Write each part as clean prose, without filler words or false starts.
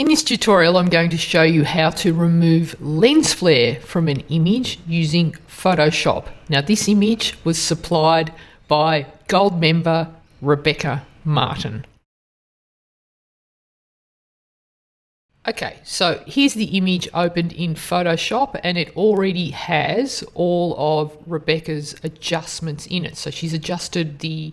In this tutorial, I'm going to show you how to remove lens flare from an image using Photoshop. Now, this image was supplied by Gold member Rebecca Martin. Okay, so here's the image opened in Photoshop, and it already has all of Rebecca's adjustments in it. So she's adjusted the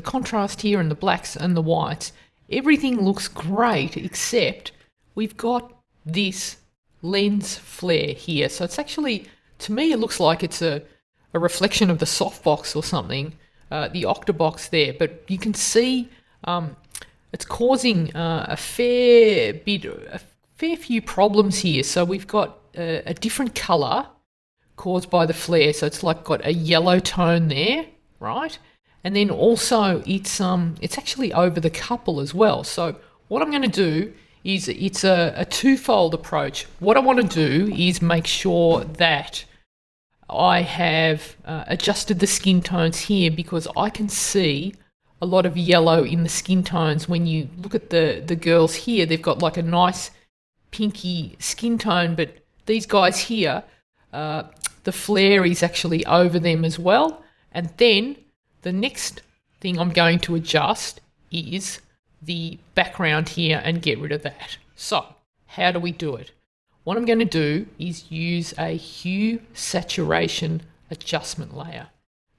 contrast here and the blacks and the whites. Everything looks great, except we've got this lens flare here. So it's actually, to me, it looks like it's a reflection of the softbox or something, the octabox there. But you can see it's causing a fair few problems here. So we've got a different colour caused by the flare. So it's like got a yellow tone there, right? And then also it's actually over the couple as well. So what I'm going to do is it's a twofold approach. What I want to do is make sure that I have adjusted the skin tones here, because I can see a lot of yellow in the skin tones. When you look at the girls here, they've got like a nice pinky skin tone, but these guys here, the flare is actually over them as well. And then the next thing I'm going to adjust is the background here and get rid of that. So how do we do it? What I'm going to do is use a hue saturation adjustment layer.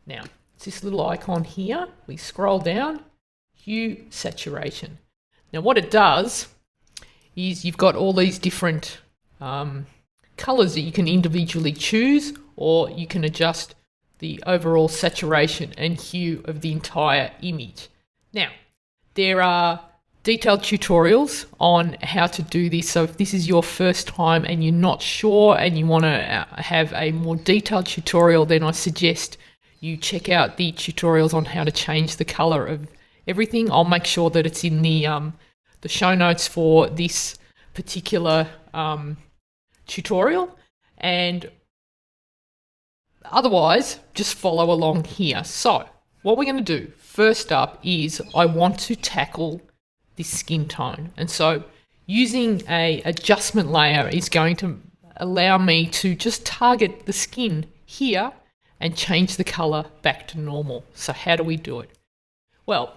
Now, it's this little icon here. We scroll down, hue saturation. Now what it does is you've got all these different colors that you can individually choose, or you can adjust the overall saturation and hue of the entire image. Now, there are detailed tutorials on how to do this. So if this is your first time and you're not sure and you want to have a more detailed tutorial, then I suggest you check out the tutorials on how to change the color of everything. I'll make sure that it's in the show notes for this particular tutorial, and otherwise just follow along here. So what we're going to do first up is I want to tackle this skin tone, and so using a adjustment layer is going to allow me to just target the skin here and change the color back to normal. So how do we do it? Well,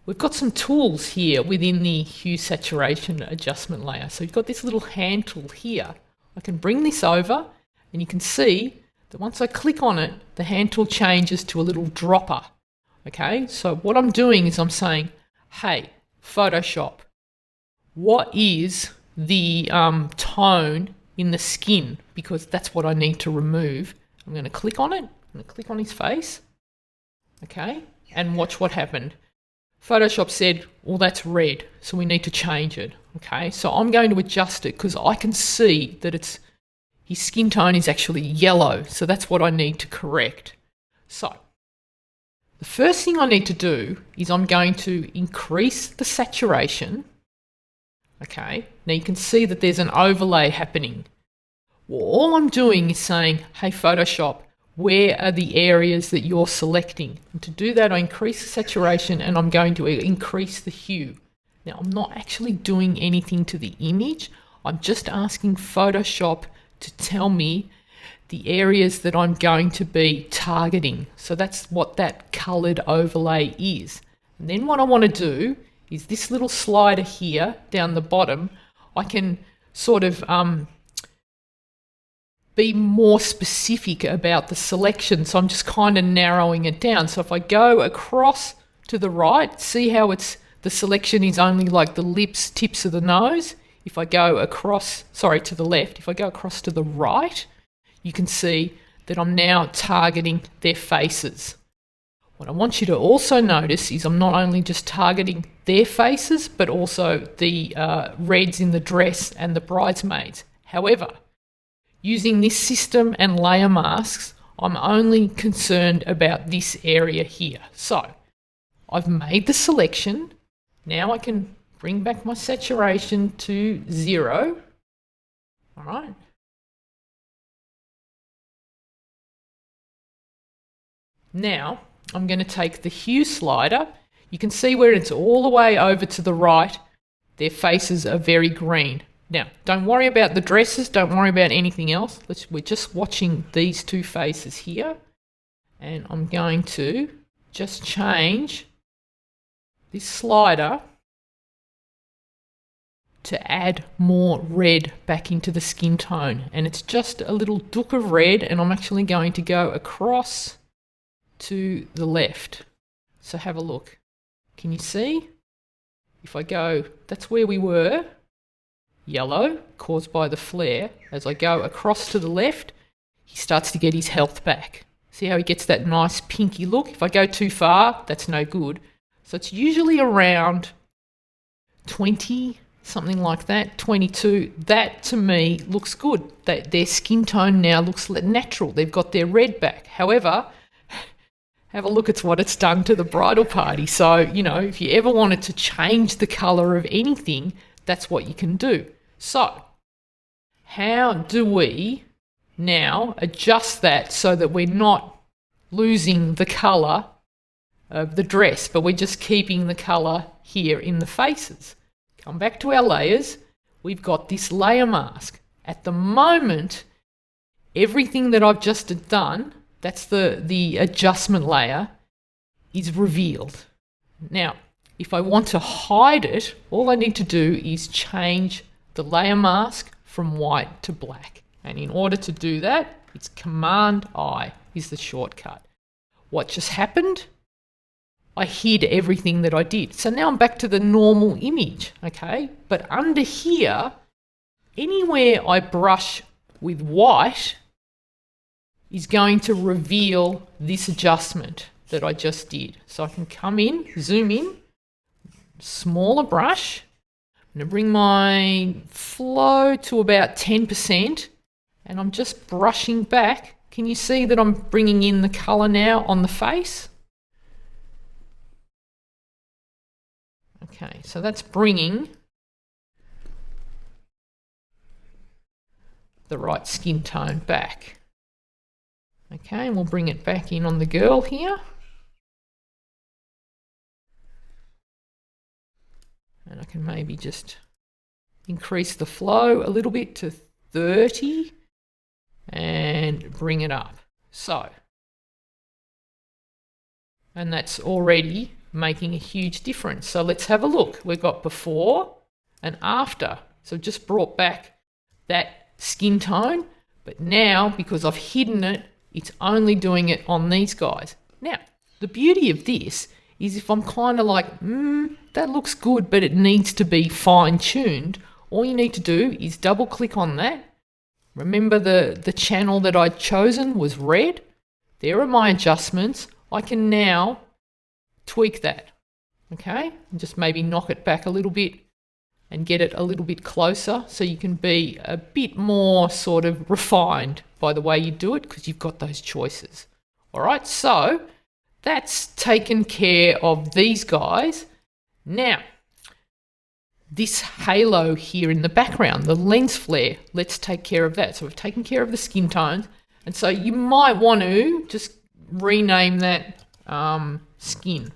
we've got some tools here within the hue saturation adjustment layer. So you've got this little hand tool here. I can bring this over and you can see that once I click on it, the hand tool changes to a little dropper. Okay, so what I'm doing is I'm saying, hey, Photoshop, what is the tone in the skin? Because that's what I need to remove. I'm going to click on it. I'm going to click on his face. Okay, and watch what happened. Photoshop said, well, that's red, so we need to change it. Okay, so I'm going to adjust it because I can see that his skin tone is actually yellow, so that's what I need to correct. So the first thing I need to do is I'm going to increase the saturation. Okay, now you can see that there's an overlay happening. Well, all I'm doing is saying, hey Photoshop, where are the areas that you're selecting? And to do that, I increase the saturation and I'm going to increase the hue. Now, I'm not actually doing anything to the image. I'm just asking Photoshop to tell me the areas that I'm going to be targeting. So that's what that colored overlay is. And then what I want to do is this little slider here down the bottom, I can sort of be more specific about the selection. So I'm just kind of narrowing it down. So if I go across to the right, see how the selection is only like the lips, tips of the nose. If I go across, to the left, if I go across to the right, you can see that I'm now targeting their faces. What I want you to also notice is I'm not only just targeting their faces, but also the reds in the dress and the bridesmaids. However, using this system and layer masks, I'm only concerned about this area here. So I've made the selection. Now I can bring back my saturation to 0. All right. Now I'm going to take the hue slider. You can see where it's all the way over to the right. Their faces are very green. Now, don't worry about the dresses, don't worry about anything else. We're just watching these two faces here. And I'm going to just change this slider to add more red back into the skin tone. And it's just a little dook of red, and I'm actually going to go across to the left. So have a look. Can you see? If I go, that's where we were, yellow, caused by the flare. As I go across to the left, he starts to get his health back. See how he gets that nice pinky look? If I go too far, that's no good. So it's usually around 20, something like that, 22. That, to me, looks good. Their skin tone now looks natural. They've got their red back. However, have a look at what it's done to the bridal party. So, you know, if you ever wanted to change the colour of anything, that's what you can do. So, how do we now adjust that so that we're not losing the colour of the dress, but we're just keeping the colour here in the faces? Come back to our layers. We've got this layer mask. At the moment, everything that I've just done, that's the adjustment layer, is revealed. Now, if I want to hide it, all I need to do is change the layer mask from white to black. And in order to do that, it's Command-I is the shortcut. What just happened? I hid everything that I did. So now I'm back to the normal image, okay? But under here, anywhere I brush with white is going to reveal this adjustment that I just did. So I can come in, zoom in, smaller brush. I'm going to bring my flow to about 10%, and I'm just brushing back. Can you see that I'm bringing in the colour now on the face? Okay, so that's bringing the right skin tone back. Okay, and we'll bring it back in on the girl here. And I can maybe just increase the flow a little bit to 30 and bring it up. So, and that's already making a huge difference. So let's have a look. We've got before and after. So just brought back that skin tone, but now because I've hidden it, it's only doing it on these guys. Now, the beauty of this is if I'm kind of like, that looks good, but it needs to be fine-tuned, all you need to do is double-click on that. Remember the channel that I'd chosen was red? There are my adjustments. I can now tweak that, okay? And just maybe knock it back a little bit and get it a little bit closer so you can be a bit more sort of refined by the way you do it because you've got those choices. All right, so that's taken care of these guys. Now, this halo here in the background, the lens flare, let's take care of that. So we've taken care of the skin tones. And so you might want to just rename that skin.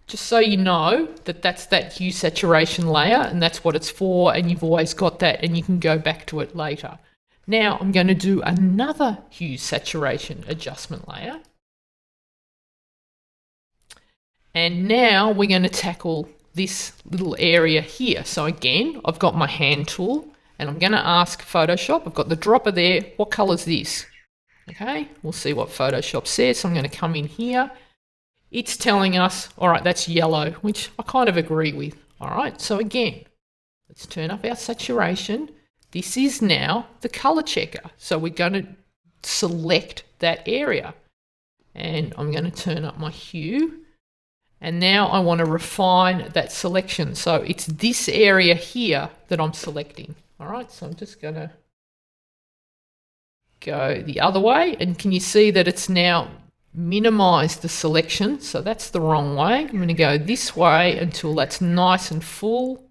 Just so you know that that's that hue saturation layer and that's what it's for, and you've always got that and you can go back to it later. Now I'm going to do another hue saturation adjustment layer. And now we're going to tackle this little area here. So again, I've got my hand tool and I'm going to ask Photoshop, I've got the dropper there, what color is this? Okay, we'll see what Photoshop says. So I'm going to come in here. It's telling us, all right, that's yellow, which I kind of agree with. All right, so again, let's turn up our saturation. This is now the color checker. So we're going to select that area. And I'm going to turn up my hue. And now I want to refine that selection. So it's this area here that I'm selecting. All right, so I'm just going to go the other way. And can you see that it's now minimize the selection? So that's the wrong way. I'm going to go this way until that's nice and full.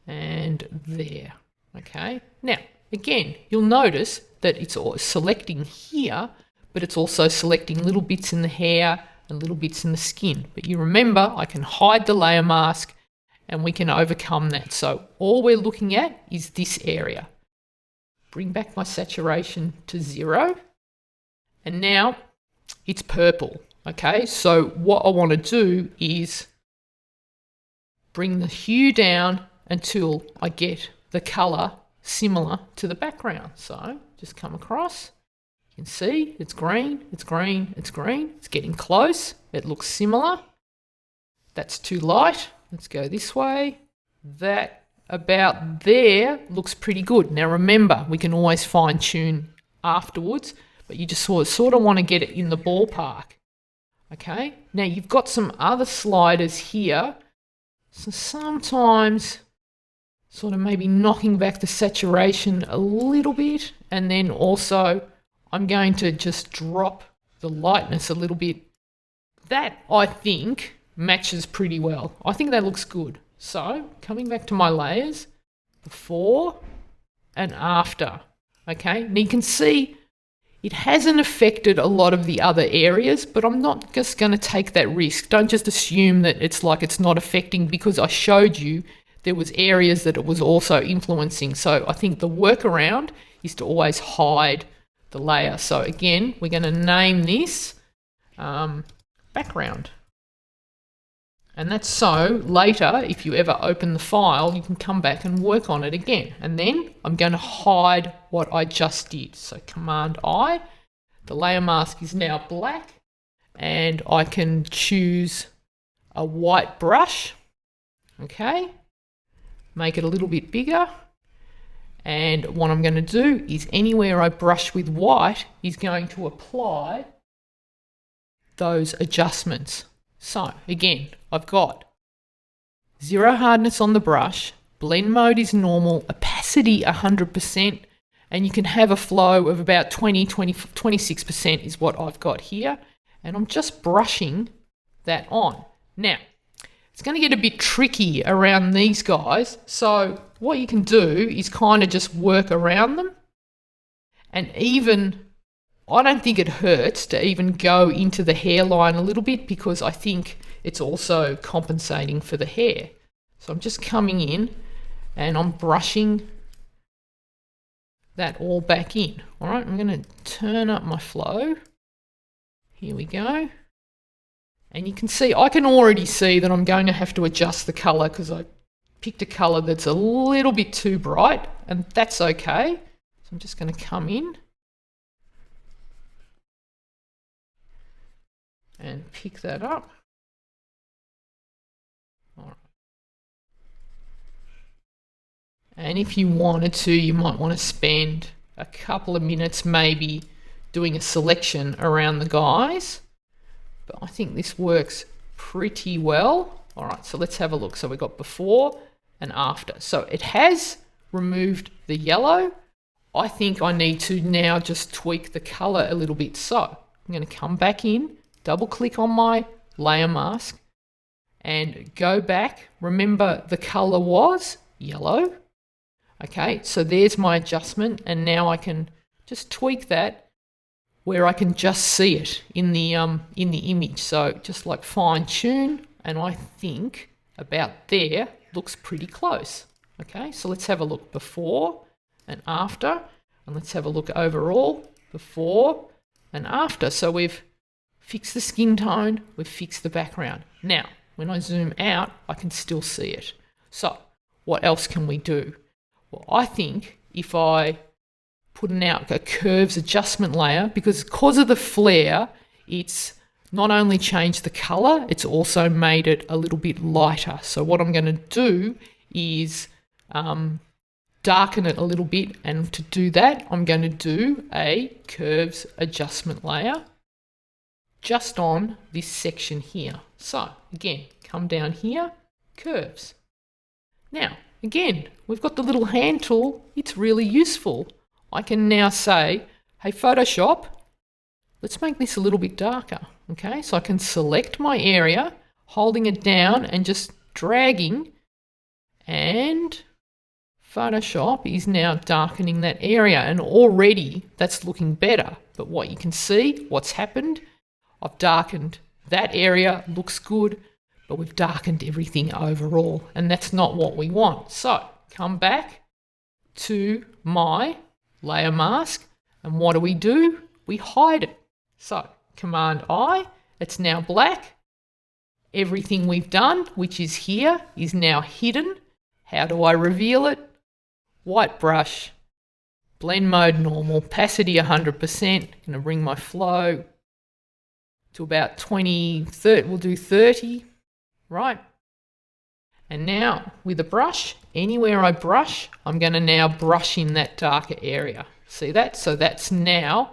And there. Okay. Now, again, you'll notice that it's selecting here, but it's also selecting little bits in the hair and little bits in the skin. But you remember, I can hide the layer mask and we can overcome that. So all we're looking at is this area. Bring back my saturation to 0. And now it's purple. Okay, so what I want to do is bring the hue down until I get the colour similar to the background. So just come across. You can see it's green, it's green, it's green. It's getting close. It looks similar. That's too light. Let's go this way. That about there looks pretty good. Now remember, we can always fine tune afterwards, but you just sort of want to get it in the ballpark. Okay, now you've got some other sliders here. So sometimes sort of maybe knocking back the saturation a little bit, and then also I'm going to just drop the lightness a little bit. That, I think, matches pretty well. I think that looks good. So coming back to my layers, before and after. Okay, and you can see it hasn't affected a lot of the other areas, but I'm not just going to take that risk. Don't just assume that it's like it's not affecting because I showed you there was areas that it was also influencing. So I think the workaround is to always hide the layer. So again, we're going to name this background. And that's so later, if you ever open the file, you can come back and work on it again. And then I'm going to hide what I just did. So Command I, the layer mask is now black, and I can choose a white brush. Okay, make it a little bit bigger. And what I'm going to do is anywhere I brush with white is going to apply those adjustments. So again, I've got 0 hardness on the brush, blend mode is normal, opacity 100%, and you can have a flow of about 26% is what I've got here. And I'm just brushing that on. Now, it's going to get a bit tricky around these guys. So what you can do is kind of just work around them. And even, I don't think it hurts to even go into the hairline a little bit, because I think it's also compensating for the hair. So I'm just coming in and I'm brushing that all back in. All right, I'm going to turn up my flow. Here we go. And you can see, I can already see that I'm going to have to adjust the colour because I picked a colour that's a little bit too bright, and that's okay. So I'm just going to come in and pick that up. All right. And if you wanted to, you might want to spend a couple of minutes maybe doing a selection around the guys. But I think this works pretty well. All right, so let's have a look. So we've got before and after. So it has removed the yellow. I think I need to now just tweak the color a little bit. So I'm going to come back in, double click on my layer mask and go back. Remember, the color was yellow. Okay, so there's my adjustment, and now I can just tweak that where I can just see it in the image. So just like fine tune, and I think about there looks pretty close. Okay, so let's have a look before and after, and let's have a look overall before and after. So we've fixed the skin tone, we've fixed the background. Now, when I zoom out, I can still see it. So what else can we do? Well, I think if I put a curves adjustment layer, because of the flare, it's not only changed the color, it's also made it a little bit lighter. So what I'm going to do is darken it a little bit, and to do that, I'm going to do a curves adjustment layer just on this section here. So again, come down here, curves. Now, again, we've got the little hand tool. It's really useful. I can now say, hey, Photoshop, let's make this a little bit darker. Okay, so I can select my area, holding it down and just dragging, and Photoshop is now darkening that area, and already that's looking better. But what you can see, what's happened, I've darkened that area, looks good, but we've darkened everything overall, and that's not what we want. So come back to my layer mask, and what do? We hide it. So Command I, it's now black. Everything we've done, which is here, is now hidden. How do I reveal it? White brush, blend mode normal, opacity 100%. Going to bring my flow to about 20, 30, we'll do 30, right? And now with a brush, anywhere I brush, I'm going to now brush in that darker area. See that? So that's now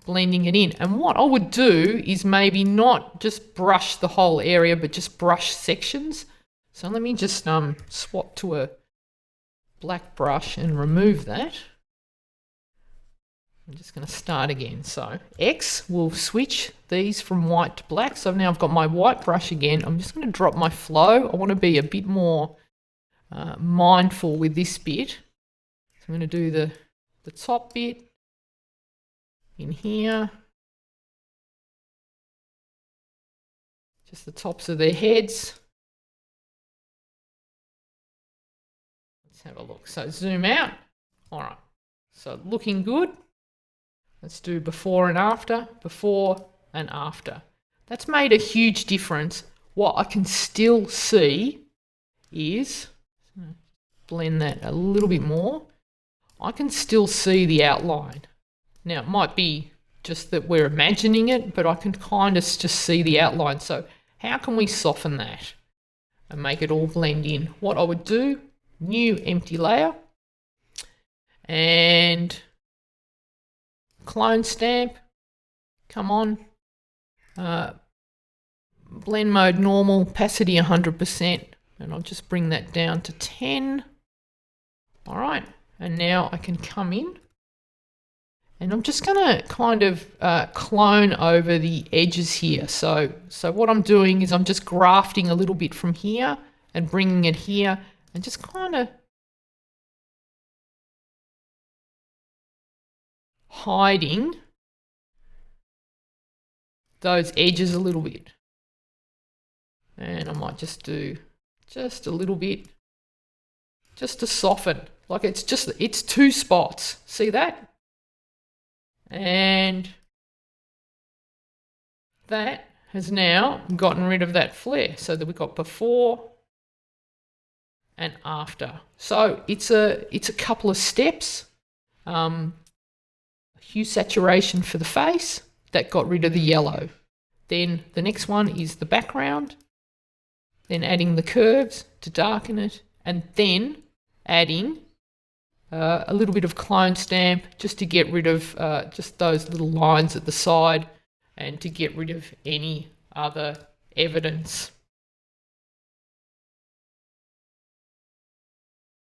blending it in. And what I would do is maybe not just brush the whole area, but just brush sections. So let me just swap to a black brush and remove that. I'm just going to start again. So X will switch these from white to black. So now I've got my white brush again. I'm just going to drop my flow. I want to be a bit more mindful with this bit. So I'm going to do the top bit in here. Just the tops of their heads. Let's have a look. So zoom out. All right. So looking good. Let's do before and after, before and after. That's made a huge difference. What I can still see is, blend that a little bit more, I can still see the outline. Now it might be just that we're imagining it, but I can kind of just see the outline. So how can we soften that and make it all blend in? What I would do, new empty layer, and clone stamp, come on, blend mode normal, opacity 100%, and I'll just bring that down to 10. All right, and now I can come in, and I'm just going to kind of clone over the edges here. So what I'm doing is I'm just grafting a little bit from here and bringing it here, and just kind of hiding those edges a little bit. And I might just do just a little bit just to soften. Like it's two spots. See that? And that has now gotten rid of that flare, so that we've got before and after. So it's a couple of steps. Hue saturation for the face, that got rid of the yellow. Then the next one is the background, then adding the curves to darken it, and then adding a little bit of clone stamp just to get rid of just those little lines at the side and to get rid of any other evidence.